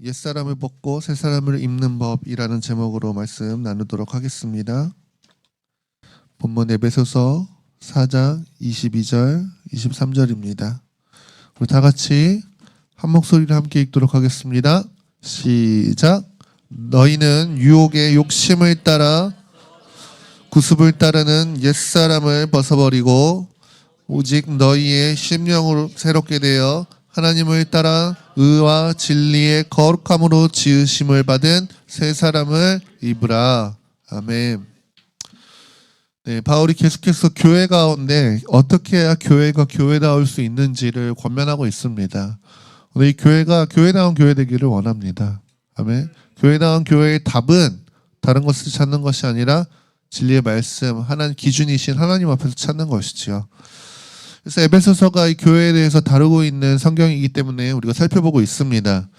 옛사람을 벗고 새사람을 입는 법이라는 제목으로 말씀 나누도록 하겠습니다. 본문 에베소서 4장 22절 23절입니다. 우리 다 같이 한 목소리로 함께 읽도록 하겠습니다. 시작. 너희는 유혹의 욕심을 따라 구습을 따르는 옛사람을 벗어버리고 오직 너희의 심령으로 새롭게 되어 하나님을 따라 의와 진리의 거룩함으로 지으심을 받은 새 사람을 입으라. 아멘. 네, 바울이 계속해서 교회 가운데 어떻게 해야 교회가 교회다울 수 있는지를 권면하고 있습니다. 오늘 이 교회가 교회다운 교회 되기를 원합니다. 아멘. 교회다운 교회의 답은 다른 것을 찾는 것이 아니라 진리의 말씀, 하나님 기준이신 하나님 앞에서 찾는 것이지요. 그래서 에베소서가 이 교회에 대해서 다루고 있는 성경이기 때문에 우리가 살펴보고 있습니다.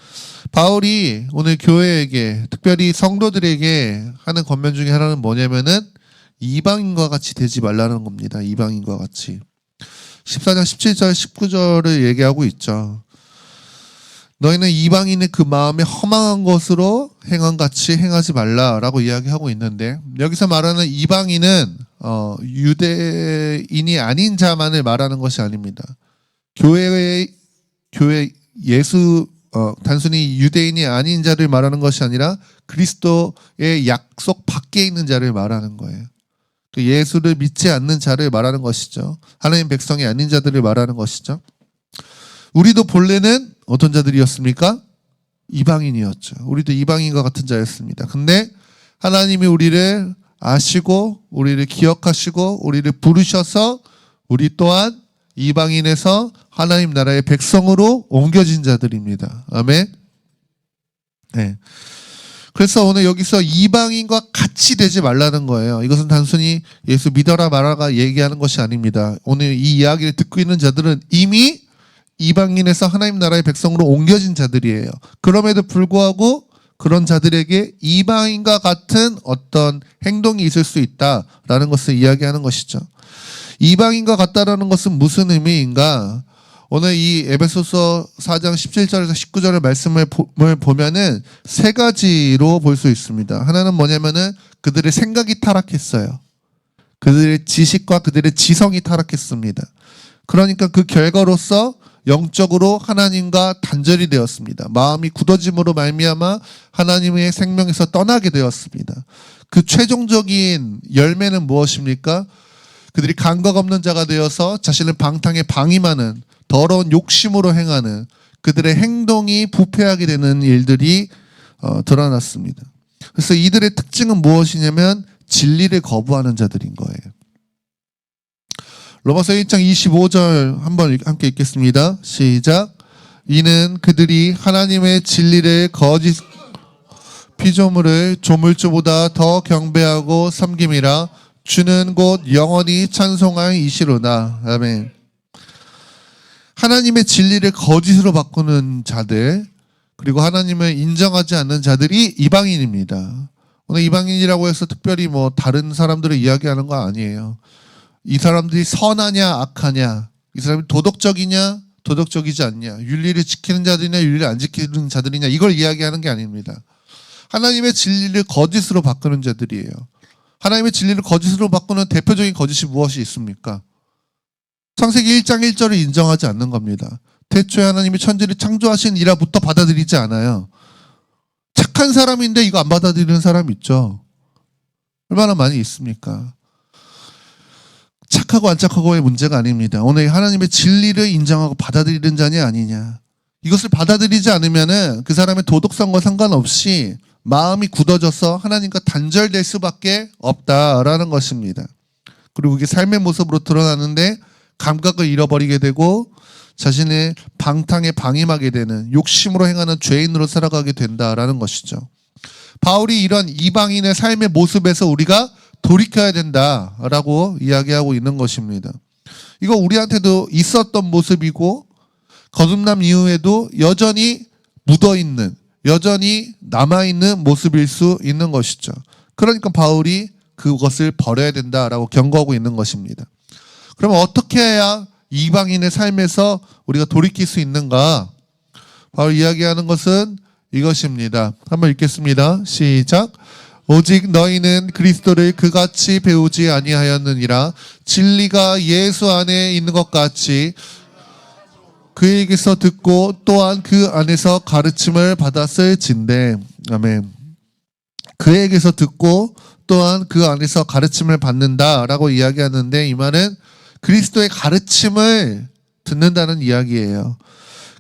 바울이 오늘 교회에게, 특별히 성도들에게 하는 권면 중에 하나는 뭐냐면은 이방인과 같이 되지 말라는 겁니다. 이방인과 같이. 14장 17절 19절을 얘기하고 있죠. 너희는 이방인의 그 마음에 허망한 것으로 행함같이 행하지 말라라고 이야기하고 있는데, 여기서 말하는 이방인은 유대인이 아닌 자만을 말하는 것이 아닙니다. 교회 단순히 유대인이 아닌 자를 말하는 것이 아니라 그리스도의 약속 밖에 있는 자를 말하는 거예요. 그 예수를 믿지 않는 자를 말하는 것이죠. 하나님 백성이 아닌 자들을 말하는 것이죠. 우리도 본래는 어떤 자들이었습니까? 이방인이었죠. 우리도 이방인과 같은 자였습니다. 근데 하나님이 우리를 아시고 우리를 기억하시고 우리를 부르셔서 우리 또한 이방인에서 하나님 나라의 백성으로 옮겨진 자들입니다. 아멘. 네. 그래서 오늘 여기서 이방인과 같이 되지 말라는 거예요. 이것은 단순히 예수 믿어라 말아가 얘기하는 것이 아닙니다. 오늘 이 이야기를 듣고 있는 자들은 이미 이방인에서 하나님 나라의 백성으로 옮겨진 자들이에요. 그럼에도 불구하고 그런 자들에게 이방인과 같은 어떤 행동이 있을 수 있다라는 것을 이야기하는 것이죠. 이방인과 같다라는 것은 무슨 의미인가? 오늘 이 에베소서 4장 17절에서 19절의 말씀을 보면은 세 가지로 볼 수 있습니다. 하나는 뭐냐면은 그들의 생각이 타락했어요. 그들의 지식과 그들의 지성이 타락했습니다. 그러니까 그 결과로서 영적으로 하나님과 단절이 되었습니다. 마음이 굳어짐으로 말미암아 하나님의 생명에서 떠나게 되었습니다. 그 최종적인 열매는 무엇입니까? 그들이 감각 없는 자가 되어서 자신을 방탕에 방임하는 더러운 욕심으로 행하는 그들의 행동이 부패하게 되는 일들이 드러났습니다. 그래서 이들의 특징은 무엇이냐면 진리를 거부하는 자들인 거예요. 로마서 1장 25절 한번 함께 읽겠습니다. 시작. 이는 그들이 하나님의 진리를 거짓 피조물을 조물주보다 더 경배하고 섬김이라 주는 곧 영원히 찬송할 이시로다. 아멘. 하나님의 진리를 거짓으로 바꾸는 자들, 그리고 하나님을 인정하지 않는 자들이 이방인입니다. 오늘 이방인이라고 해서 특별히 다른 사람들을 이야기하는 거 아니에요. 이 사람들이 선하냐 악하냐, 이 사람이 도덕적이냐 도덕적이지 않냐, 윤리를 지키는 자들이냐 윤리를 안 지키는 자들이냐, 이걸 이야기하는 게 아닙니다. 하나님의 진리를 거짓으로 바꾸는 자들이에요. 하나님의 진리를 거짓으로 바꾸는 대표적인 거짓이 무엇이 있습니까? 창세기 1장 1절을 인정하지 않는 겁니다. 태초에 하나님이 천지를 창조하신 이라부터 받아들이지 않아요. 착한 사람인데 이거 안 받아들이는 사람 있죠. 얼마나 많이 있습니까? 착하고 안 착하고의 문제가 아닙니다. 오늘 하나님의 진리를 인정하고 받아들이는 자냐 아니냐, 이것을 받아들이지 않으면은 그 사람의 도덕성과 상관없이 마음이 굳어져서 하나님과 단절될 수밖에 없다라는 것입니다. 그리고 이게 삶의 모습으로 드러나는데 감각을 잃어버리게 되고 자신의 방탕에 방임하게 되는, 욕심으로 행하는 죄인으로 살아가게 된다라는 것이죠. 바울이 이런 이방인의 삶의 모습에서 우리가 돌이켜야 된다라고 이야기하고 있는 것입니다. 이거 우리한테도 있었던 모습이고 거듭남 이후에도 여전히 묻어있는, 여전히 남아있는 모습일 수 있는 것이죠. 그러니까 바울이 그것을 버려야 된다라고 경고하고 있는 것입니다. 그러면 어떻게 해야 이방인의 삶에서 우리가 돌이킬 수 있는가? 바로 이야기하는 것은 이것입니다. 한번 읽겠습니다. 시작. 오직 너희는 그리스도를 그같이 배우지 아니하였느니라. 진리가 예수 안에 있는 것 같이 그에게서 듣고 또한 그 안에서 가르침을 받았을진대. 아멘. 그에게서 듣고 또한 그 안에서 가르침을 받는다라고 이야기하는데, 이 말은 그리스도의 가르침을 듣는다는 이야기예요.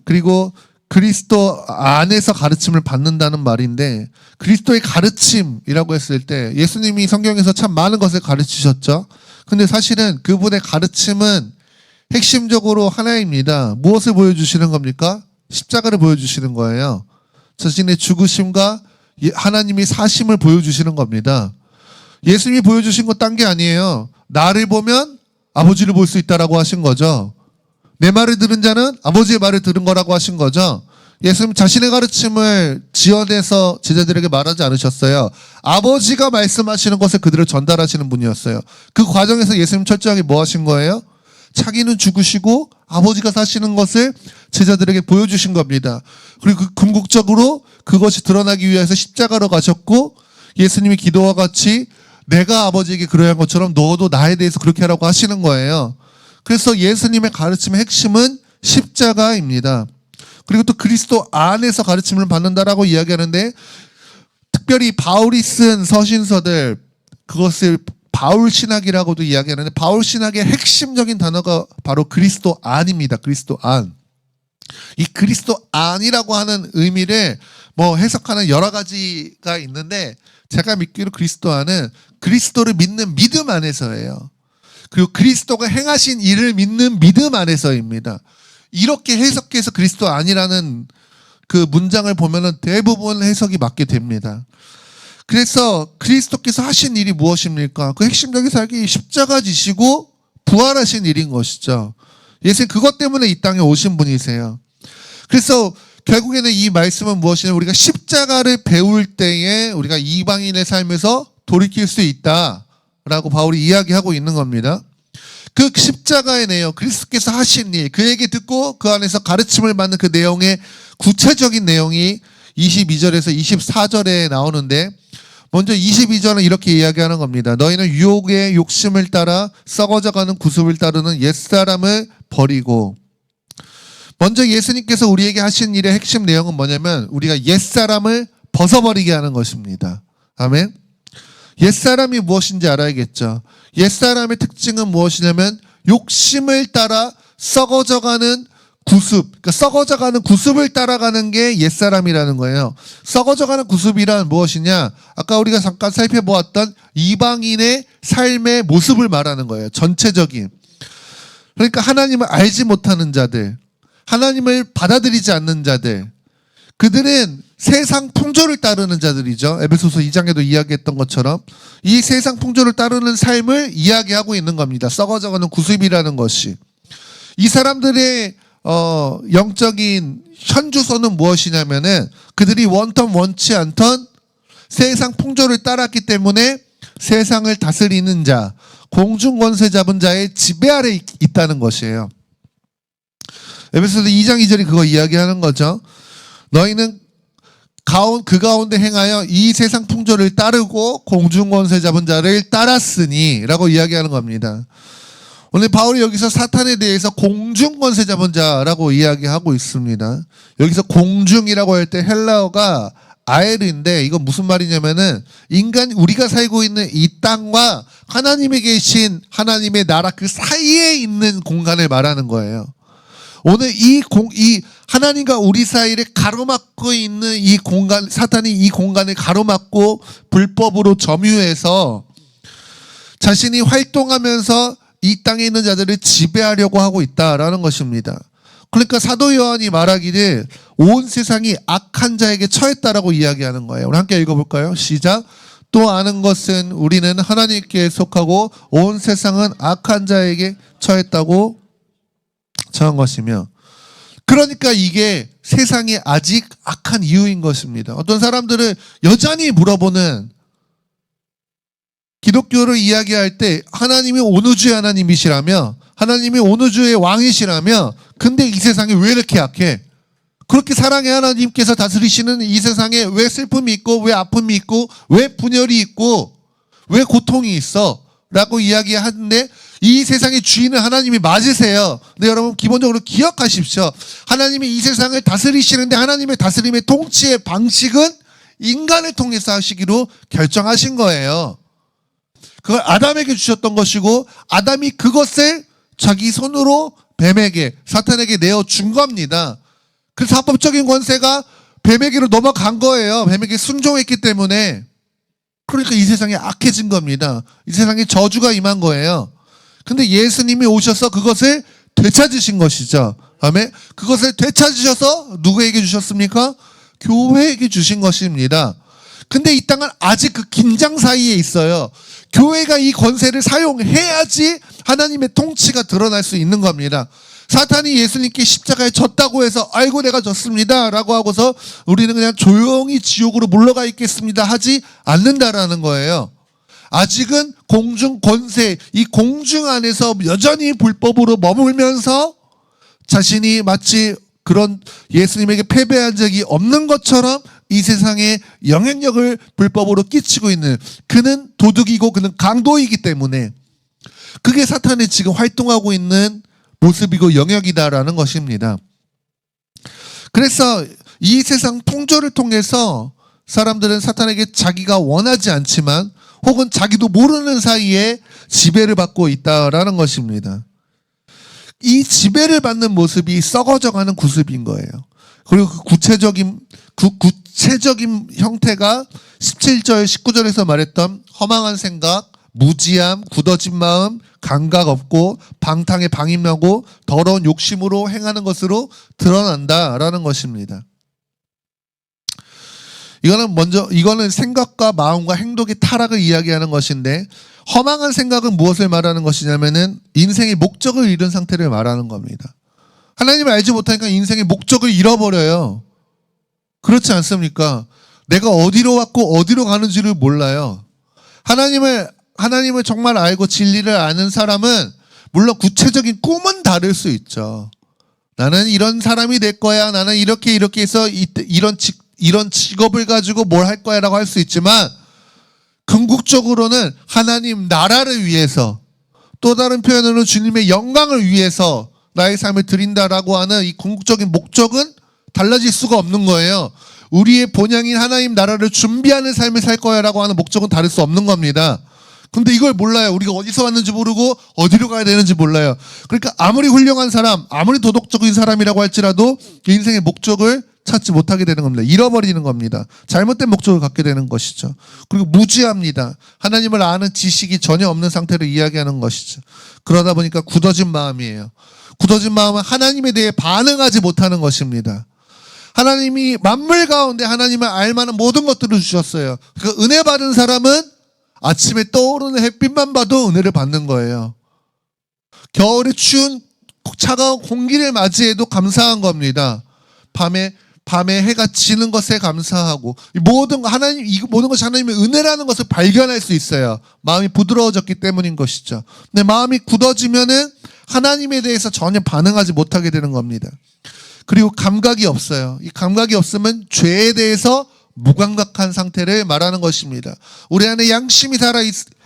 그리고 그리스도 안에서 가르침을 받는다는 말인데, 그리스도의 가르침이라고 했을 때 예수님이 성경에서 참 많은 것을 가르치셨죠. 근데 사실은 그분의 가르침은 핵심적으로 하나입니다. 무엇을 보여주시는 겁니까? 십자가를 보여주시는 거예요. 자신의 죽으심과 하나님의 사심을 보여주시는 겁니다. 예수님이 보여주신 건 딴 게 아니에요. 나를 보면 아버지를 볼 수 있다라고 하신 거죠. 내 말을 들은 자는 아버지의 말을 들은 거라고 하신 거죠. 예수님 자신의 가르침을 지어내서 제자들에게 말하지 않으셨어요. 아버지가 말씀하시는 것을 그들을 전달하시는 분이었어요. 그 과정에서 예수님 철저하게 뭐 하신 거예요? 자기는 죽으시고 아버지가 사시는 것을 제자들에게 보여주신 겁니다. 그리고 궁극적으로 그것이 드러나기 위해서 십자가로 가셨고, 예수님이 기도와 같이 내가 아버지에게 그러한 것처럼 너도 나에 대해서 그렇게 하라고 하시는 거예요. 그래서 예수님의 가르침의 핵심은 십자가입니다. 그리고 또 그리스도 안에서 가르침을 받는다라고 이야기하는데, 특별히 바울이 쓴 서신서들, 그것을 바울 신학이라고도 이야기하는데, 바울 신학의 핵심적인 단어가 바로 그리스도 안입니다. 그리스도 안. 이 그리스도 안이라고 하는 의미를 뭐 해석하는 여러 가지가 있는데, 제가 믿기로 그리스도 안은 그리스도를 믿는 믿음 안에서예요. 그리고 그리스도가 행하신 일을 믿는 믿음 안에서입니다. 이렇게 해석해서 그리스도 안이라는 그 문장을 보면은 대부분 해석이 맞게 됩니다. 그래서 그리스도께서 하신 일이 무엇입니까? 그 핵심적인 살기 십자가 지시고 부활하신 일인 것이죠. 예수님 그것 때문에 이 땅에 오신 분이세요. 그래서 결국에는 이 말씀은 무엇이냐면, 우리가 십자가를 배울 때에 우리가 이방인의 삶에서 돌이킬 수 있다라고 바울이 이야기하고 있는 겁니다. 그 십자가의 내용, 그리스도께서 하신 일, 그에게 듣고 그 안에서 가르침을 받는 그 내용의 구체적인 내용이 22절에서 24절에 나오는데, 먼저 22절은 이렇게 이야기하는 겁니다. 너희는 유혹의 욕심을 따라 썩어져가는 구습을 따르는 옛사람을 버리고. 먼저 예수님께서 우리에게 하신 일의 핵심 내용은 뭐냐면, 우리가 옛사람을 벗어버리게 하는 것입니다. 아멘. 옛사람이 무엇인지 알아야겠죠. 옛사람의 특징은 무엇이냐면 욕심을 따라 썩어져가는 구습, 그러니까 썩어져가는 구습을 따라가는 게 옛사람이라는 거예요. 썩어져가는 구습이란 무엇이냐? 아까 우리가 잠깐 살펴보았던 이방인의 삶의 모습을 말하는 거예요. 전체적인. 그러니까 하나님을 알지 못하는 자들, 하나님을 받아들이지 않는 자들, 그들은 세상 풍조를 따르는 자들이죠. 에베소서 2장에도 이야기했던 것처럼 이 세상 풍조를 따르는 삶을 이야기하고 있는 겁니다. 썩어져가는 구습이라는 것이. 이 사람들의 영적인 현주소는 무엇이냐면은, 그들이 원턴 원치 않던 세상 풍조를 따랐기 때문에 세상을 다스리는 자, 공중권세 잡은 자의 지배 아래 있다는 것이에요. 에베소서 2장 2절이 그거 이야기하는 거죠. 너희는 그 가운데 행하여 이 세상 풍조를 따르고 공중권세 잡은 자를 따랐으니 라고 이야기하는 겁니다. 오늘 바울이 여기서 사탄에 대해서 공중권세 잡은 자라고 이야기하고 있습니다. 여기서 공중이라고 할 때 헬라어가 아엘인데, 이건 무슨 말이냐면은 우리가 살고 있는 이 땅과 하나님이 계신 하나님의 나라 그 사이에 있는 공간을 말하는 거예요. 오늘 이 하나님과 우리 사이를 가로막고 있는 이 공간, 사탄이 이 공간을 가로막고 불법으로 점유해서 자신이 활동하면서 이 땅에 있는 자들을 지배하려고 하고 있다라는 것입니다. 그러니까 사도 요한이 말하기를 온 세상이 악한 자에게 처했다라고 이야기하는 거예요. 우리 함께 읽어볼까요? 시작. 또 아는 것은 우리는 하나님께 속하고 온 세상은 악한 자에게 처했다고 정한 것이며, 그러니까 이게 세상이 아직 악한 이유인 것입니다. 어떤 사람들은 여전히 물어보는, 기독교를 이야기할 때 하나님이 온 우주의 하나님이시라며, 하나님이 온 우주의 왕이시라며, 근데 이 세상이 왜 이렇게 약해? 그렇게 사랑의 하나님께서 다스리시는 이 세상에 왜 슬픔이 있고 왜 아픔이 있고 왜 분열이 있고 왜 고통이 있어? 라고 이야기하는데 이 세상의 주인은 하나님이 맞으세요. 근데 여러분 기본적으로 기억하십시오. 하나님이 이 세상을 다스리시는데 하나님의 다스림의 통치의 방식은 인간을 통해서 하시기로 결정하신 거예요. 그걸 아담에게 주셨던 것이고 아담이 그것을 자기 손으로 뱀에게 사탄에게 내어준 겁니다. 그래서 합법적인 권세가 뱀에게로 넘어간 거예요. 뱀에게 순종했기 때문에. 그러니까 이 세상이 악해진 겁니다. 이 세상에 저주가 임한 거예요. 근데 예수님이 오셔서 그것을 되찾으신 것이죠. 아멘. 그것을 되찾으셔서 누구에게 주셨습니까? 교회에게 주신 것입니다. 근데 이 땅은 아직 그 긴장 사이에 있어요. 교회가 이 권세를 사용해야지 하나님의 통치가 드러날 수 있는 겁니다. 사탄이 예수님께 십자가에 졌다고 해서 아이고 내가 졌습니다 라고 하고서 우리는 그냥 조용히 지옥으로 물러가 있겠습니다 하지 않는다라는 거예요. 아직은 공중 권세, 이 공중 안에서 여전히 불법으로 머물면서 자신이 마치 그런 예수님에게 패배한 적이 없는 것처럼 이 세상에 영향력을 불법으로 끼치고 있는, 그는 도둑이고 그는 강도이기 때문에 그게 사탄이 지금 활동하고 있는 모습이고 영역이다라는 것입니다. 그래서 이 세상 통조를 통해서 사람들은 사탄에게 자기가 원하지 않지만 혹은 자기도 모르는 사이에 지배를 받고 있다라는 것입니다. 이 지배를 받는 모습이 썩어져가는 구습인 거예요. 그리고 그 구체적인 형태가 17절, 19절에서 말했던 허망한 생각, 무지함, 굳어진 마음, 감각 없고 방탕에 방임하고 더러운 욕심으로 행하는 것으로 드러난다라는 것입니다. 이거는 생각과 마음과 행동의 타락을 이야기하는 것인데, 허망한 생각은 무엇을 말하는 것이냐면은 인생의 목적을 잃은 상태를 말하는 겁니다. 하나님을 알지 못하니까 인생의 목적을 잃어버려요. 그렇지 않습니까? 내가 어디로 왔고 어디로 가는지를 몰라요. 하나님을 정말 알고 진리를 아는 사람은 물론 구체적인 꿈은 다를 수 있죠. 나는 이런 사람이 될 거야. 나는 이렇게 해서 이런 직업을 가지고 뭘 할 거야 라고 할 수 있지만, 궁극적으로는 하나님 나라를 위해서, 또 다른 표현으로 주님의 영광을 위해서 나의 삶을 드린다라고 하는 이 궁극적인 목적은 달라질 수가 없는 거예요. 우리의 본향인 하나님 나라를 준비하는 삶을 살 거야 라고 하는 목적은 다를 수 없는 겁니다. 근데 이걸 몰라요. 우리가 어디서 왔는지 모르고 어디로 가야 되는지 몰라요. 그러니까 아무리 훌륭한 사람, 아무리 도덕적인 사람이라고 할지라도 인생의 목적을 찾지 못하게 되는 겁니다. 잃어버리는 겁니다. 잘못된 목적을 갖게 되는 것이죠. 그리고 무지합니다. 하나님을 아는 지식이 전혀 없는 상태를 이야기하는 것이죠. 그러다 보니까 굳어진 마음이에요. 굳어진 마음은 하나님에 대해 반응하지 못하는 것입니다. 하나님이 만물 가운데 하나님을 알만한 모든 것들을 주셨어요. 그 은혜 받은 사람은 아침에 떠오르는 햇빛만 봐도 은혜를 받는 거예요. 겨울에 추운 차가운 공기를 맞이해도 감사한 겁니다. 밤에 해가 지는 것에 감사하고, 이 모든 것이 하나님의 은혜라는 것을 발견할 수 있어요. 마음이 부드러워졌기 때문인 것이죠. 근데 마음이 굳어지면은 하나님에 대해서 전혀 반응하지 못하게 되는 겁니다. 그리고 감각이 없어요. 이 감각이 없으면 죄에 대해서 무감각한 상태를 말하는 것입니다. 우리 안에 양심이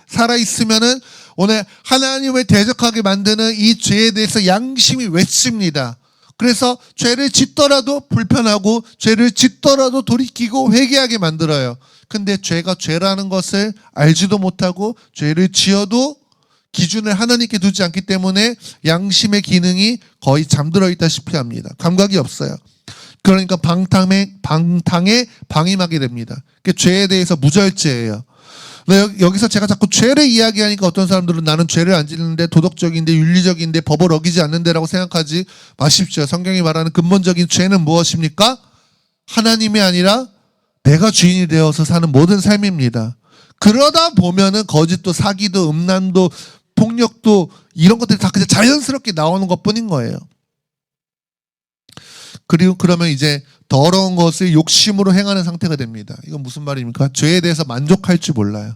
살아있으면은 오늘 하나님을 대적하게 만드는 이 죄에 대해서 양심이 외칩니다. 그래서 죄를 짓더라도 불편하고 죄를 짓더라도 돌이키고 회개하게 만들어요. 근데 죄가 죄라는 것을 알지도 못하고 죄를 지어도 기준을 하나님께 두지 않기 때문에 양심의 기능이 거의 잠들어 있다시피 합니다. 감각이 없어요. 그러니까 방탕에 방임하게 됩니다. 죄에 대해서 무절제예요. 여기서 제가 자꾸 죄를 이야기하니까 어떤 사람들은 나는 죄를 안 짓는데 도덕적인데 윤리적인데 법을 어기지 않는데라고 생각하지 마십시오. 성경이 말하는 근본적인 죄는 무엇입니까? 하나님이 아니라 내가 주인이 되어서 사는 모든 삶입니다. 그러다 보면은 거짓도 사기도 음란도 폭력도 이런 것들이 다 그냥 자연스럽게 나오는 것뿐인 거예요. 그리고 그러면 이제 더러운 것을 욕심으로 행하는 상태가 됩니다. 이건 무슨 말입니까? 죄에 대해서 만족할 줄 몰라요.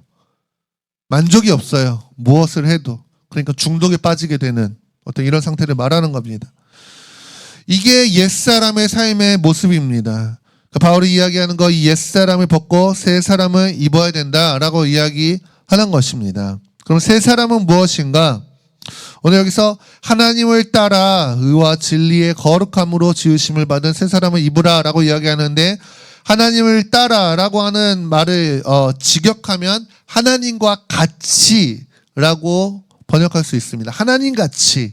만족이 없어요. 무엇을 해도. 그러니까 중독에 빠지게 되는 어떤 이런 상태를 말하는 겁니다. 이게 옛사람의 삶의 모습입니다. 바울이 이야기하는 거, 이 옛사람을 벗고 새 사람을 입어야 된다라고 이야기하는 것입니다. 그럼 새 사람은 무엇인가? 오늘 여기서 하나님을 따라 의와 진리의 거룩함으로 지으심을 받은 새 사람을 입으라라고 이야기하는데, 하나님을 따라라고 하는 말을 직역하면 하나님과 같이라고 번역할 수 있습니다. 하나님 같이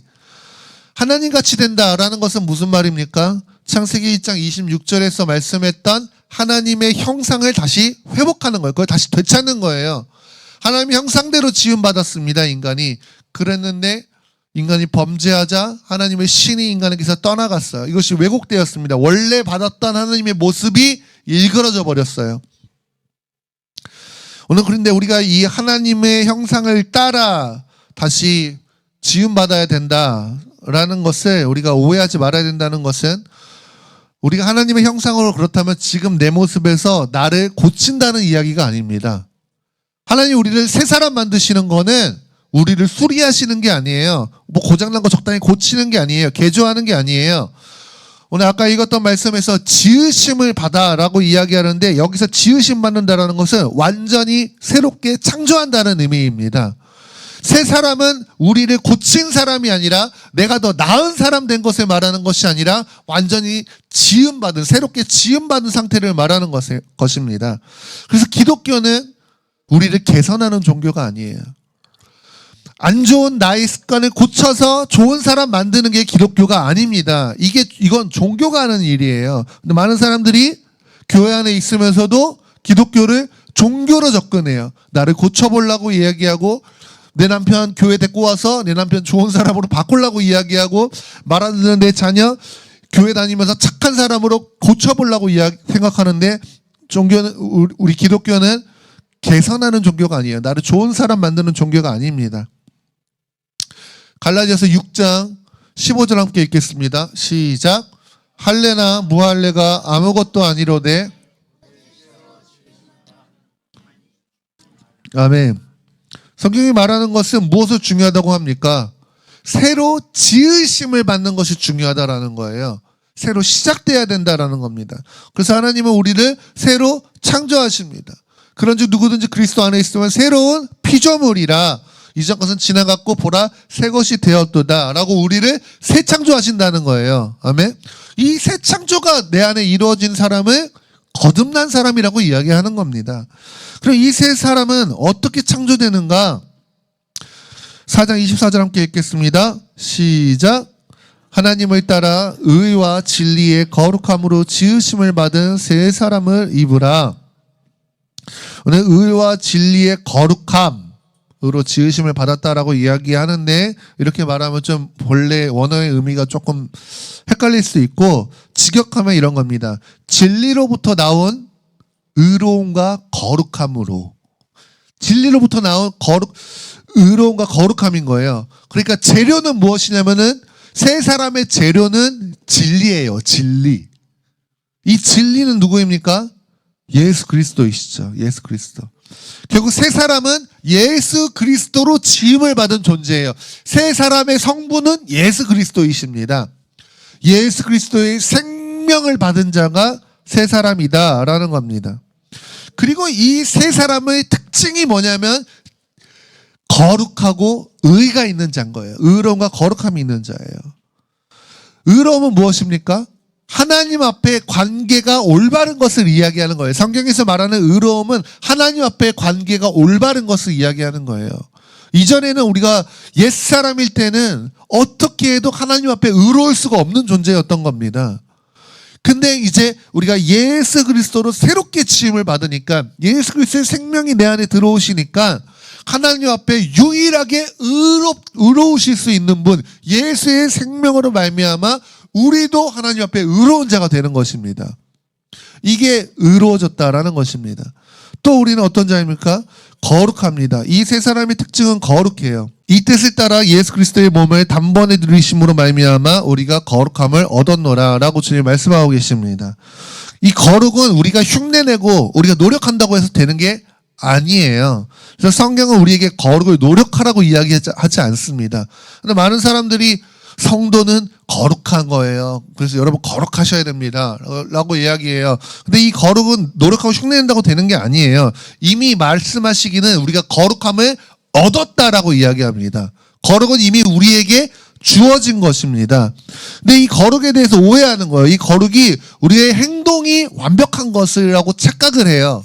된다라는 것은 무슨 말입니까? 창세기 1장 26절에서 말씀했던 하나님의 형상을 다시 회복하는 거예요. 그걸 다시 되찾는 거예요. 하나님의 형상대로 지음받았습니다, 인간이. 그랬는데 인간이 범죄하자 하나님의 신이 인간에게서 떠나갔어요. 이것이 왜곡되었습니다. 원래 받았던 하나님의 모습이 일그러져 버렸어요. 오늘 그런데 우리가 이 하나님의 형상을 따라 다시 지음받아야 된다라는 것을 우리가 오해하지 말아야 된다는 것은, 우리가 하나님의 형상으로 그렇다면 지금 내 모습에서 나를 고친다는 이야기가 아닙니다. 하나님 우리를 새 사람 만드시는 거는 우리를 수리하시는 게 아니에요. 고장난 거 적당히 고치는 게 아니에요. 개조하는 게 아니에요. 오늘 아까 읽었던 말씀에서 지으심을 받아라고 이야기하는데, 여기서 지으심 받는다라는 것은 완전히 새롭게 창조한다는 의미입니다. 새 사람은 우리를 고친 사람이 아니라 내가 더 나은 사람 된 것을 말하는 것이 아니라 완전히 지음받은, 새롭게 지음받은 상태를 말하는 것입니다. 그래서 기독교는 우리를 개선하는 종교가 아니에요. 안 좋은 나의 습관을 고쳐서 좋은 사람 만드는 게 기독교가 아닙니다. 이건 종교가 하는 일이에요. 근데 많은 사람들이 교회 안에 있으면서도 기독교를 종교로 접근해요. 나를 고쳐보려고 이야기하고, 내 남편 교회 데리고 와서 내 남편 좋은 사람으로 바꾸려고 이야기하고, 말 안 듣는 내 자녀 교회 다니면서 착한 사람으로 고쳐보려고 생각하는데, 우리 기독교는 개선하는 종교가 아니에요. 나를 좋은 사람 만드는 종교가 아닙니다. 갈라디아서 6장 15절 함께 읽겠습니다. 시작. 할례나 무할례가 아무것도 아니로되. 아멘. 성경이 말하는 것은 무엇을 중요하다고 합니까? 새로 지으심을 받는 것이 중요하다라는 거예요. 새로 시작돼야 된다라는 겁니다. 그래서 하나님은 우리를 새로 창조하십니다. 그런즉 누구든지 그리스도 안에 있으면 새로운 피조물이라, 이전 것은 지나갔고 보라 새 것이 되었도다 라고 우리를 새 창조하신다는 거예요. 아멘. 이 새 창조가 내 안에 이루어진 사람을 거듭난 사람이라고 이야기하는 겁니다. 그럼 이 새 사람은 어떻게 창조되는가? 4장 24절 함께 읽겠습니다. 시작. 하나님을 따라 의와 진리의 거룩함으로 지으심을 받은 새 사람을 입으라. 오늘 의와 진리의 거룩함으로 지으심을 받았다라고 이야기하는데, 이렇게 말하면 좀 본래 원어의 의미가 조금 헷갈릴 수 있고, 직역하면 이런 겁니다. 진리로부터 나온 의로움과 거룩함으로. 진리로부터 나온 의로움과 거룩함인 거예요. 그러니까 재료는 무엇이냐면은, 새 사람의 재료는 진리예요. 진리. 이 진리는 누구입니까? 예수 그리스도이시죠. 예수 그리스도. 결국 새 사람은 예수 그리스도로 지음을 받은 존재예요. 새 사람의 성부는 예수 그리스도이십니다. 예수 그리스도의 생명을 받은 자가 새 사람이다라는 겁니다. 그리고 이 새 사람의 특징이 뭐냐면 거룩하고 의가 있는 자인 거예요. 의로움과 거룩함이 있는 자예요. 의로움은 무엇입니까? 하나님 앞에 관계가 올바른 것을 이야기하는 거예요. 성경에서 말하는 의로움은 하나님 앞에 관계가 올바른 것을 이야기하는 거예요. 이전에는 우리가 옛사람일 때는 어떻게 해도 하나님 앞에 의로울 수가 없는 존재였던 겁니다. 근데 이제 우리가 예수 그리스도로 새롭게 지음을 받으니까, 예수 그리스도의 생명이 내 안에 들어오시니까 하나님 앞에 유일하게 의로우실 수 있는 분, 예수의 생명으로 말미암아 우리도 하나님 앞에 의로운 자가 되는 것입니다. 이게 의로워졌다라는 것입니다. 또 우리는 어떤 자입니까? 거룩합니다. 이 세 사람의 특징은 거룩해요. 이 뜻을 따라 예수 그리스도의 몸을 단번에 들이심으로 말미암아 우리가 거룩함을 얻었노라 라고 주님 말씀하고 계십니다. 이 거룩은 우리가 흉내내고 우리가 노력한다고 해서 되는 게 아니에요. 그래서 성경은 우리에게 거룩을 노력하라고 이야기하지 않습니다. 근데 많은 사람들이 성도는 거룩한 거예요. 그래서 여러분 거룩하셔야 됩니다. 라고 이야기해요. 근데 이 거룩은 노력하고 흉내낸다고 되는 게 아니에요. 이미 말씀하시기는 우리가 거룩함을 얻었다라고 이야기합니다. 거룩은 이미 우리에게 주어진 것입니다. 근데 이 거룩에 대해서 오해하는 거예요. 이 거룩이 우리의 행동이 완벽한 것이라고 착각을 해요.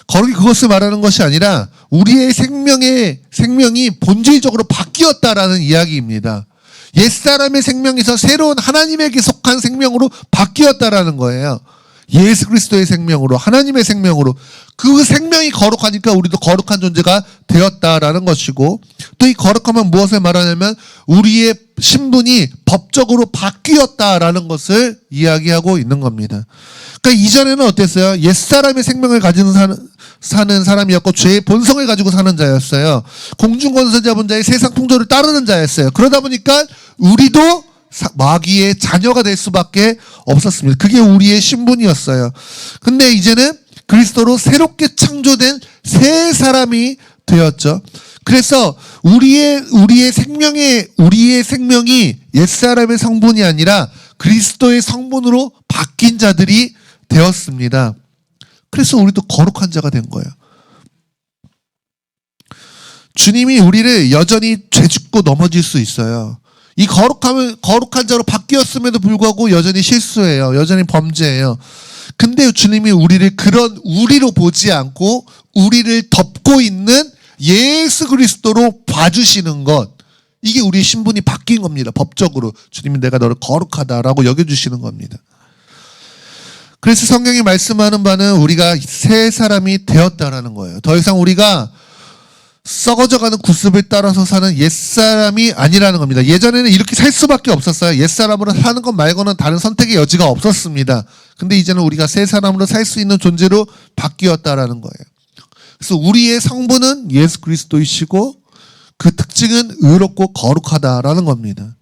거룩이 그것을 말하는 것이 아니라 우리의 생명이 본질적으로 바뀌었다라는 이야기입니다. 옛사람의 생명에서 새로운 하나님에게 속한 생명으로 바뀌었다라는 거예요. 예수 그리스도의 생명으로, 하나님의 생명으로. 그 생명이 거룩하니까 우리도 거룩한 존재가 되었다라는 것이고, 또 이 거룩함은 무엇을 말하냐면 우리의 신분이 법적으로 바뀌었다라는 것을 이야기하고 있는 겁니다. 그러니까 이전에는 어땠어요? 옛사람의 생명을 가지고 사는 사람이었고 죄의 본성을 가지고 사는 자였어요. 공중권세자 자의 세상 통조를 따르는 자였어요. 그러다 보니까 우리도 마귀의 자녀가 될 수밖에 없었습니다. 그게 우리의 신분이었어요. 근데 이제는 그리스도로 새롭게 창조된 새 사람이 되었죠. 그래서 우리의 생명이 옛사람의 성분이 아니라 그리스도의 성분으로 바뀐 자들이 되었습니다. 그래서 우리도 거룩한 자가 된 거예요. 주님이 우리를 여전히 죄짓고 넘어질 수 있어요. 이 거룩한 자로 바뀌었음에도 불구하고 여전히 실수해요. 여전히 범죄해요. 근데 주님이 우리를 그런 우리로 보지 않고 우리를 덮고 있는 예수 그리스도로 봐주시는 것. 이게 우리의 신분이 바뀐 겁니다. 법적으로. 주님이 내가 너를 거룩하다라고 여겨주시는 겁니다. 그래서 성경이 말씀하는 바는 우리가 새 사람이 되었다라는 거예요. 더 이상 우리가 썩어져가는 구습을 따라서 사는 옛사람이 아니라는 겁니다. 예전에는 이렇게 살 수밖에 없었어요. 옛사람으로 사는 것 말고는 다른 선택의 여지가 없었습니다. 근데 이제는 우리가 새 사람으로 살 수 있는 존재로 바뀌었다라는 거예요. 그래서 우리의 성분은 예수 그리스도이시고 그 특징은 의롭고 거룩하다라는 겁니다.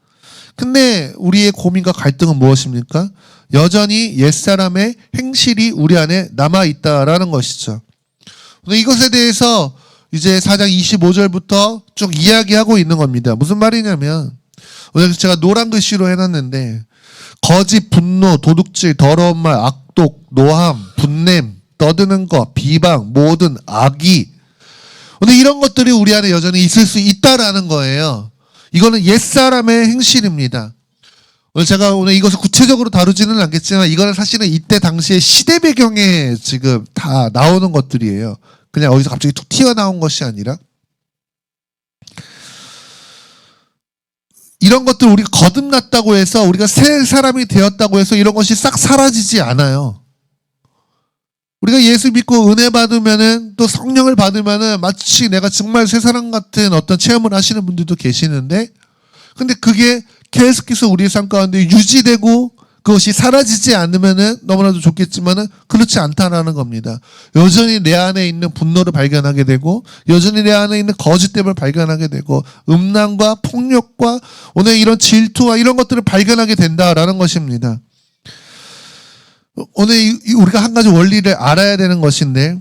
근데 우리의 고민과 갈등은 무엇입니까? 여전히 옛사람의 행실이 우리 안에 남아있다라는 것이죠. 이것에 대해서 이제 4장 25절부터 쭉 이야기하고 있는 겁니다. 무슨 말이냐면 오늘 제가 노란 글씨로 해놨는데 거짓, 분노, 도둑질, 더러운 말, 악독, 노함, 분냄, 떠드는 것, 비방, 모든 악의. 근데 이런 것들이 우리 안에 여전히 있을 수 있다라는 거예요. 이거는 옛사람의 행실입니다. 제가 오늘 이것을 구체적으로 다루지는 않겠지만 이거는 사실은 이때 당시의 시대 배경에 지금 다 나오는 것들이에요. 그냥 어디서 갑자기 툭 튀어나온 것이 아니라 이런 것들 우리가 거듭났다고 해서 우리가 새 사람이 되었다고 해서 이런 것이 싹 사라지지 않아요. 우리가 예수 믿고 은혜 받으면은 또 성령을 받으면은 마치 내가 정말 새 사람 같은 어떤 체험을 하시는 분들도 계시는데 근데 그게 계속해서 우리의 삶 가운데 유지되고 그것이 사라지지 않으면은 너무나도 좋겠지만은 그렇지 않다라는 겁니다. 여전히 내 안에 있는 분노를 발견하게 되고 여전히 내 안에 있는 거짓됨을 발견하게 되고 음란과 폭력과 오늘 이런 질투와 이런 것들을 발견하게 된다라는 것입니다. 오늘 우리가 한 가지 원리를 알아야 되는 것인데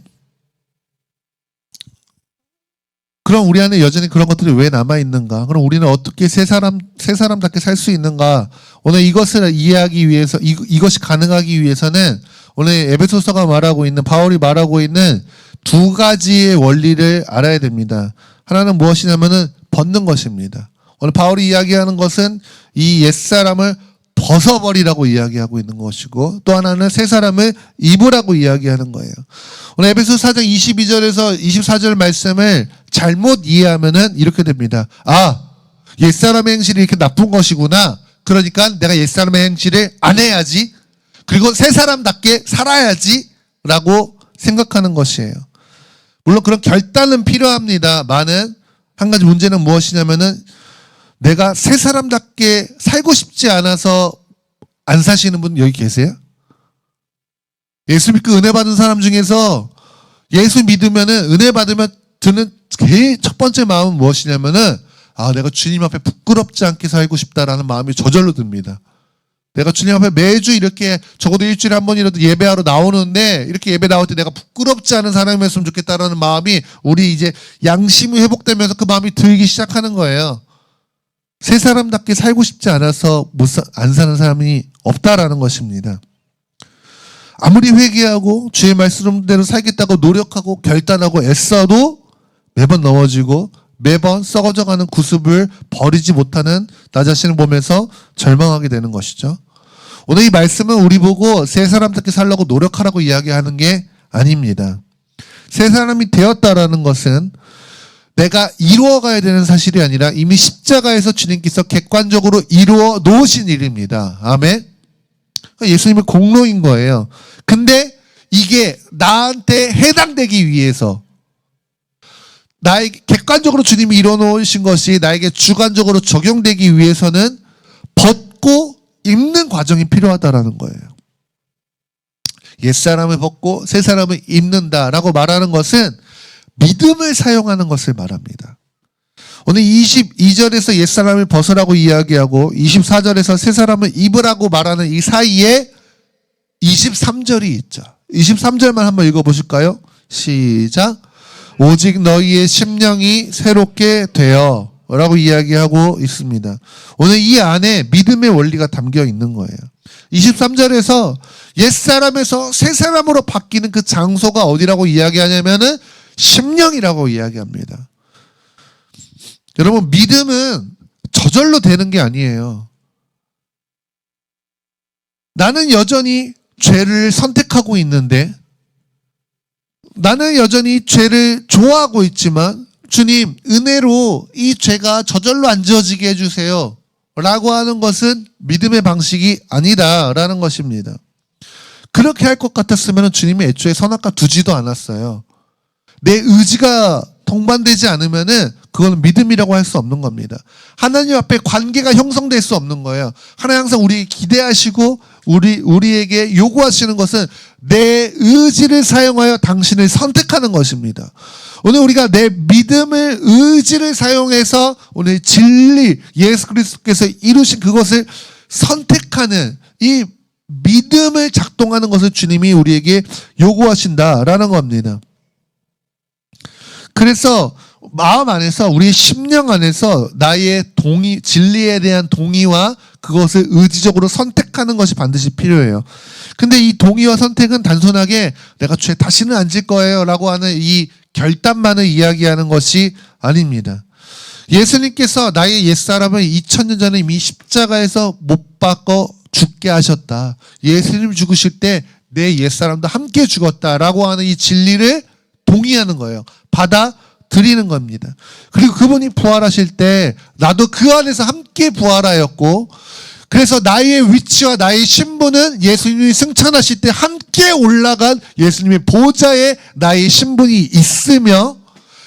그럼 우리 안에 여전히 그런 것들이 왜 남아있는가? 그럼 우리는 어떻게 새 사람답게 살 수 있는가? 오늘 이것을 이해하기 위해서, 이것이 가능하기 위해서는 오늘 에베소서가 말하고 있는, 바울이 말하고 있는 두 가지의 원리를 알아야 됩니다. 하나는 무엇이냐면은 벗는 것입니다. 오늘 바울이 이야기하는 것은 이 옛사람을 벗어버리라고 이야기하고 있는 것이고 또 하나는 새 사람을 입으라고 이야기하는 거예요. 오늘 에베소 4장 22절에서 24절 말씀을 잘못 이해하면은 이렇게 됩니다. 아, 옛사람의 행실이 이렇게 나쁜 것이구나. 그러니까 내가 옛사람의 행실을 안 해야지. 그리고 새 사람답게 살아야지. 라고 생각하는 것이에요. 물론 그런 결단은 필요합니다. 많은 한 가지 문제는 무엇이냐면은 내가 새 사람답게 살고 싶지 않아서 안 사시는 분 여기 계세요? 예수 믿고 은혜 받은 사람 중에서 예수 믿으면은 은혜 받으면 드는 제일 첫 번째 마음은 무엇이냐면은 아, 내가 주님 앞에 부끄럽지 않게 살고 싶다라는 마음이 저절로 듭니다. 내가 주님 앞에 매주 이렇게 적어도 일주일에 한 번이라도 예배하러 나오는데 이렇게 예배 나올 때 내가 부끄럽지 않은 사람이었으면 좋겠다라는 마음이 우리 이제 양심이 회복되면서 그 마음이 들기 시작하는 거예요. 새 사람답게 살고 싶지 않아서 안 사는 사람이 없다라는 것입니다. 아무리 회개하고 주의 말씀대로 살겠다고 노력하고 결단하고 애써도 매번 넘어지고 매번 썩어져가는 구습을 버리지 못하는 나 자신을 보면서 절망하게 되는 것이죠. 오늘 이 말씀은 우리 보고 새 사람답게 살려고 노력하라고 이야기하는 게 아닙니다. 새 사람이 되었다라는 것은 내가 이루어가야 되는 사실이 아니라 이미 십자가에서 주님께서 객관적으로 이루어 놓으신 일입니다. 아멘. 예수님의 공로인 거예요. 근데 이게 나한테 해당되기 위해서 나에게 객관적으로 주님이 이루어 놓으신 것이 나에게 주관적으로 적용되기 위해서는 벗고 입는 과정이 필요하다라는 거예요. 옛사람을 벗고 새 사람을 입는다라고 말하는 것은 믿음을 사용하는 것을 말합니다. 오늘 22절에서 옛사람을 벗으라고 이야기하고 24절에서 새 사람을 입으라고 말하는 이 사이에 23절이 있죠. 23절만 한번 읽어보실까요? 시작. 오직 너희의 심령이 새롭게 되어 라고 이야기하고 있습니다. 오늘 이 안에 믿음의 원리가 담겨 있는 거예요. 23절에서 옛사람에서 새사람으로 바뀌는 그 장소가 어디라고 이야기하냐면은 심령이라고 이야기합니다. 여러분, 믿음은 저절로 되는 게 아니에요. 나는 여전히 죄를 선택하고 있는데, 나는 여전히 죄를 좋아하고 있지만 주님, 은혜로 이 죄가 저절로 안 지어지게 해주세요 라고 하는 것은 믿음의 방식이 아니다라는 것입니다. 그렇게 할 것 같았으면 주님이 애초에 선악과 두지도 않았어요. 내 의지가 동반되지 않으면은 그건 믿음이라고 할 수 없는 겁니다. 하나님 앞에 관계가 형성될 수 없는 거예요. 하나님 항상 우리 기대하시고 우리에게 요구하시는 것은 내 의지를 사용하여 당신을 선택하는 것입니다. 오늘 우리가 내 믿음을 의지를 사용해서 오늘 진리 예수 그리스도께서 이루신 그것을 선택하는 이 믿음을 작동하는 것을 주님이 우리에게 요구하신다라는 겁니다. 그래서 마음 안에서 우리의 심령 안에서 나의 진리에 대한 동의와 그것을 의지적으로 선택하는 것이 반드시 필요해요. 근데 이 동의와 선택은 단순하게 내가 죄 다시는 안 질 거예요 라고 하는 이 결단만을 이야기하는 것이 아닙니다. 예수님께서 나의 옛사람을 2000년 전에 이미 십자가에서 못 박아 죽게 하셨다. 예수님 죽으실 때 내 옛사람도 함께 죽었다라고 하는 이 진리를 동의하는 거예요. 받아들이는 겁니다. 그리고 그분이 부활하실 때 나도 그 안에서 함께 부활하였고, 그래서 나의 위치와 나의 신분은 예수님이 승천하실 때 함께 올라간 예수님의 보좌에 나의 신분이 있으며,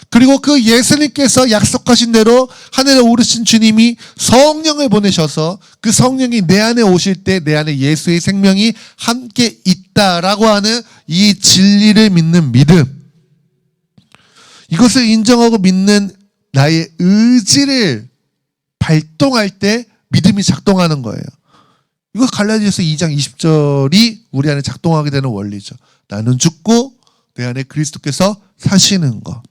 그리고 그 예수님께서 약속하신 대로 하늘에 오르신 주님이 성령을 보내셔서 그 성령이 내 안에 오실 때 내 안에 예수의 생명이 함께 있다라고 하는 이 진리를 믿는 믿음, 이것을 인정하고 믿는 나의 의지를 발동할 때 믿음이 작동하는 거예요. 이거 갈라디아서 2장 20절이 우리 안에 작동하게 되는 원리죠. 나는 죽고 내 안에 그리스도께서 사시는 것.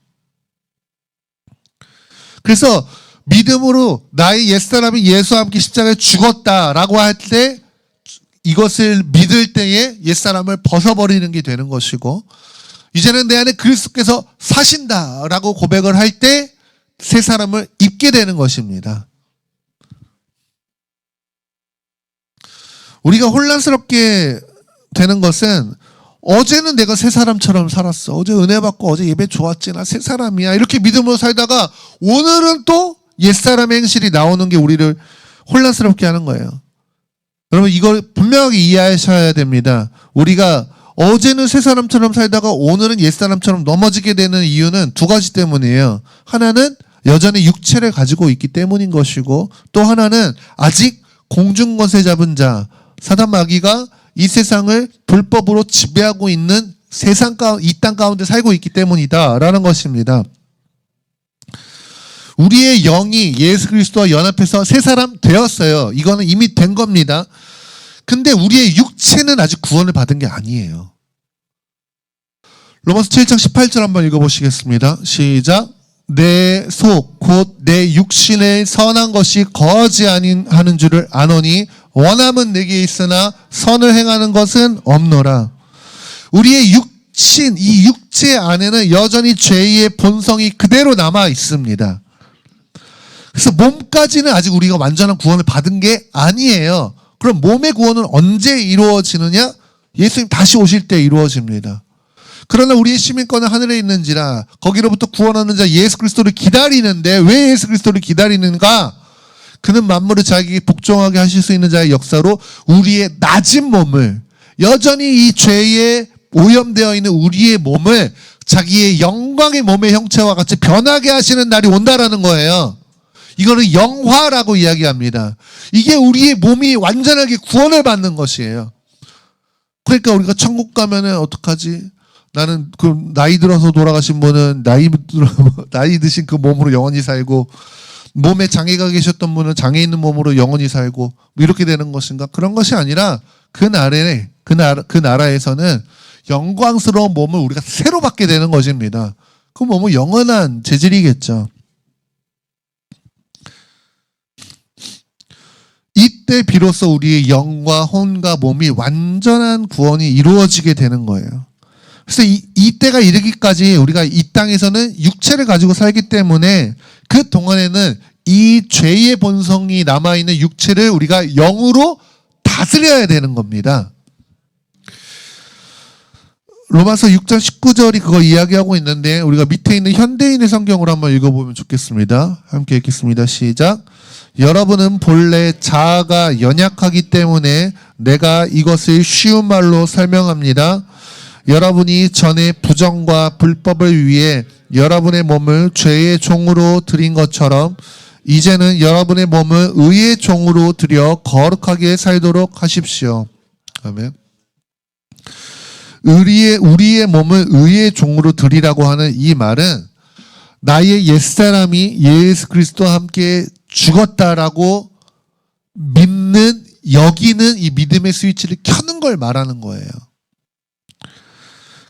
그래서 믿음으로 나의 옛사람이 예수와 함께 십자가에 죽었다라고 할 때 이것을 믿을 때에 옛사람을 벗어버리는 게 되는 것이고, 이제는 내 안에 그리스도께서 사신다라고 고백을 할 때 새 사람을 입게 되는 것입니다. 우리가 혼란스럽게 되는 것은 어제는 내가 새 사람처럼 살았어. 어제 은혜 받고 어제 예배 좋았지. 나 새 사람이야. 이렇게 믿음으로 살다가 오늘은 또 옛사람의 행실이 나오는 게 우리를 혼란스럽게 하는 거예요. 여러분, 이걸 분명하게 이해하셔야 됩니다. 우리가 어제는 새 사람처럼 살다가 오늘은 옛사람처럼 넘어지게 되는 이유는 두 가지 때문이에요. 하나는 여전히 육체를 가지고 있기 때문인 것이고, 또 하나는 아직 공중권세 잡은 자, 사단 마귀가 이 세상을 불법으로 지배하고 있는 이 땅 가운데 살고 있기 때문이다라는 것입니다. 우리의 영이 예수 그리스도와 연합해서 새 사람 되었어요. 이거는 이미 된 겁니다. 근데 우리의 육체는 아직 구원을 받은 게 아니에요. 로마서 7장 18절 한번 읽어보시겠습니다. 시작. 내 속 곧 내 육신의 선한 것이 거하지 아니하는 줄을 아노니 원함은 내게 있으나 선을 행하는 것은 없노라. 우리의 육신, 이 육체 안에는 여전히 죄의 본성이 그대로 남아 있습니다. 그래서 몸까지는 아직 우리가 완전한 구원을 받은 게 아니에요. 그럼 몸의 구원은 언제 이루어지느냐? 예수님 다시 오실 때 이루어집니다. 그러나 우리의 시민권은 하늘에 있는지라 거기로부터 구원하는 자 예수 그리스도를 기다리는데, 왜 예수 그리스도를 기다리는가? 그는 만물을 자기에게 복종하게 하실 수 있는 자의 역사로 우리의 낮은 몸을, 여전히 이 죄에 오염되어 있는 우리의 몸을 자기의 영광의 몸의 형체와 같이 변하게 하시는 날이 온다라는 거예요. 이거는 영화라고 이야기합니다. 이게 우리의 몸이 완전하게 구원을 받는 것이에요. 그러니까 우리가 천국 가면은 어떡하지? 나는 그 나이 들어서 돌아가신 분은 나이 드신 그 몸으로 영원히 살고, 몸에 장애가 계셨던 분은 장애 있는 몸으로 영원히 살고, 뭐 이렇게 되는 것인가? 그런 것이 아니라 그 나라에서는 영광스러운 몸을 우리가 새로 받게 되는 것입니다. 그 몸은 영원한 재질이겠죠. 이때 비로소 우리의 영과 혼과 몸이 완전한 구원이 이루어지게 되는 거예요. 그래서 이때가 이르기까지 우리가 이 땅에서는 육체를 가지고 살기 때문에 그 동안에는 이 죄의 본성이 남아있는 육체를 우리가 영으로 다스려야 되는 겁니다. 로마서 6장 19절이 그거 이야기하고 있는데, 우리가 밑에 있는 현대인의 성경으로 한번 읽어보면 좋겠습니다. 함께 읽겠습니다. 시작. 여러분은 본래 자아가 연약하기 때문에 내가 이것을 쉬운 말로 설명합니다. 여러분이 전에 부정과 불법을 위해 여러분의 몸을 죄의 종으로 드린 것처럼 이제는 여러분의 몸을 의의 종으로 드려 거룩하게 살도록 하십시오. 아멘. 우리의 몸을 의의 종으로 드리라고 하는 이 말은 나의 옛사람이 예수 그리스도와 함께 죽었다라고 믿는, 여기는 이 믿음의 스위치를 켜는 걸 말하는 거예요.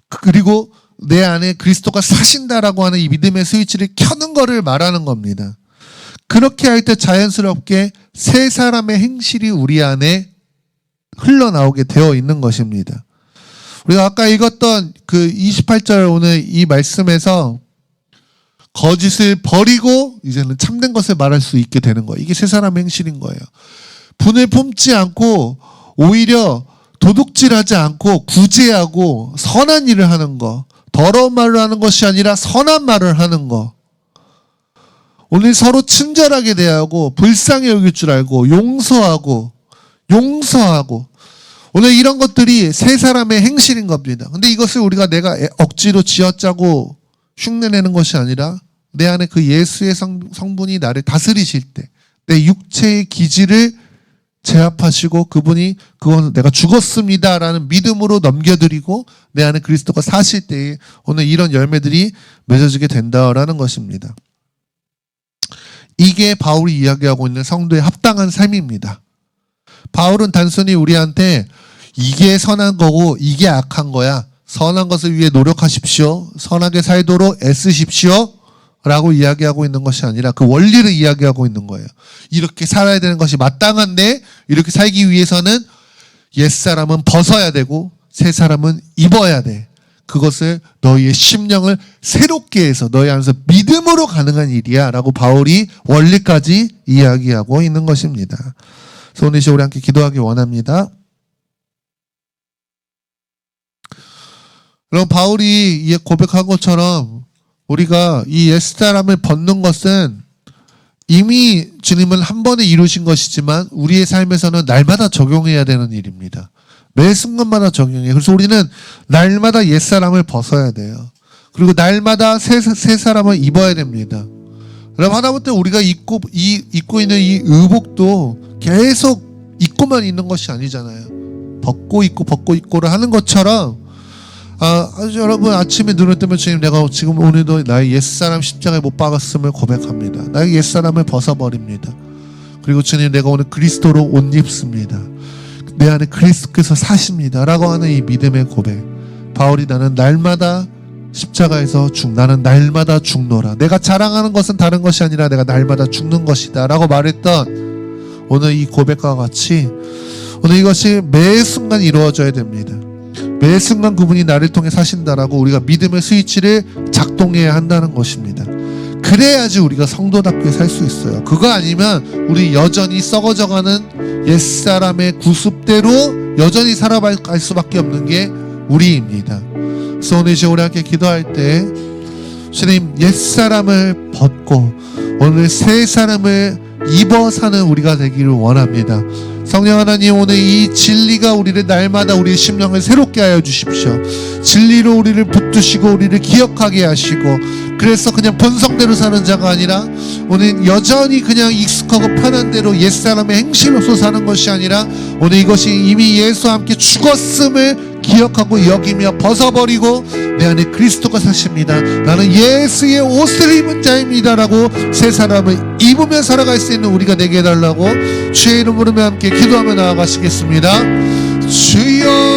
그리고 내 안에 그리스도가 사신다라고 하는 이 믿음의 스위치를 켜는 거를 말하는 겁니다. 그렇게 할 때 자연스럽게 새 사람의 행실이 우리 안에 흘러나오게 되어 있는 것입니다. 우리가 아까 읽었던 그 28절 오늘 이 말씀에서 거짓을 버리고 이제는 참된 것을 말할 수 있게 되는 거예요. 이게 새 사람의 행실인 거예요. 분을 품지 않고 오히려 도둑질하지 않고 구제하고 선한 일을 하는 거, 더러운 말을 하는 것이 아니라 선한 말을 하는 거. 오늘 서로 친절하게 대하고 불쌍히 여길 줄 알고 용서하고 오늘 이런 것들이 새 사람의 행실인 겁니다. 근데 이것을 우리가 내가 억지로 쥐어짜고 흉내내는 것이 아니라 내 안에 그 예수의 성분이 나를 다스리실 때, 내 육체의 기질을 제압하시고 그분이 그건 내가 죽었습니다라는 믿음으로 넘겨드리고 내 안에 그리스도가 사실 때에 오늘 이런 열매들이 맺어지게 된다라는 것입니다. 이게 바울이 이야기하고 있는 성도의 합당한 삶입니다. 바울은 단순히 우리한테 이게 선한 거고 이게 악한 거야, 선한 것을 위해 노력하십시오, 선하게 살도록 애쓰십시오 라고 이야기하고 있는 것이 아니라 그 원리를 이야기하고 있는 거예요. 이렇게 살아야 되는 것이 마땅한데 이렇게 살기 위해서는 옛사람은 벗어야 되고 새 사람은 입어야 돼. 그것을 너희의 심령을 새롭게 해서 너희 안에서 믿음으로 가능한 일이야 라고 바울이 원리까지 이야기하고 있는 것입니다. 그래서 오늘 우리 함께 기도하기 원합니다. 그럼 바울이 고백한 것처럼 우리가 이 옛사람을 벗는 것은 이미 주님은 한 번에 이루신 것이지만 우리의 삶에서는 날마다 적용해야 되는 일입니다. 매 순간마다 적용해요. 그래서 우리는 날마다 옛사람을 벗어야 돼요. 그리고 날마다 새 사람을 입어야 됩니다. 그럼 하다못해 우리가 입고 있는 이 의복도 계속 입고만 있는 것이 아니잖아요. 벗고 입고를 하는 것처럼 여러분 아침에 눈을 뜨면 주님, 내가 지금 오늘도 나의 옛사람 십자가에 못 박았음을 고백합니다. 나의 옛사람을 벗어버립니다. 그리고 주님, 내가 오늘 그리스도로 옷 입습니다. 내 안에 그리스도께서 사십니다 라고 하는 이 믿음의 고백. 바울이 나는 날마다 십자가에서 나는 날마다 죽노라. 내가 자랑하는 것은 다른 것이 아니라 내가 날마다 죽는 것이다 라고 말했던 오늘 이 고백과 같이 오늘 이것이 매 순간 이루어져야 됩니다. 매 순간 그분이 나를 통해 사신다라고 우리가 믿음의 스위치를 작동해야 한다는 것입니다. 그래야지 우리가 성도답게 살 수 있어요. 그거 아니면 우리 여전히 썩어져가는 옛사람의 구습대로 여전히 살아갈 수밖에 없는 게 우리입니다. 그래서 오늘 이제 우리 함께 기도할 때 주님 옛사람을 벗고 오늘 새 사람을 입어 사는 우리가 되기를 원합니다. 성령 하나님, 오늘 이 진리가 우리를 날마다 우리의 심령을 새롭게 하여 주십시오. 진리로 우리를 붙드시고 우리를 기억하게 하시고, 그래서 그냥 본성대로 사는 자가 아니라 오늘 여전히 그냥 익숙하고 편한 대로 옛사람의 행실로서 사는 것이 아니라 오늘 이것이 이미 예수와 함께 죽었음을 기억하고 여기며 벗어버리고 내 안에 그리스도가 사십니다. 나는 예수의 옷을 입은 자입니다 라고 새 사람을 입으며 살아갈 수 있는 우리가 되게 해달라고 주의 이름 부르며 함께 기도하며 나아가시겠습니다. 주여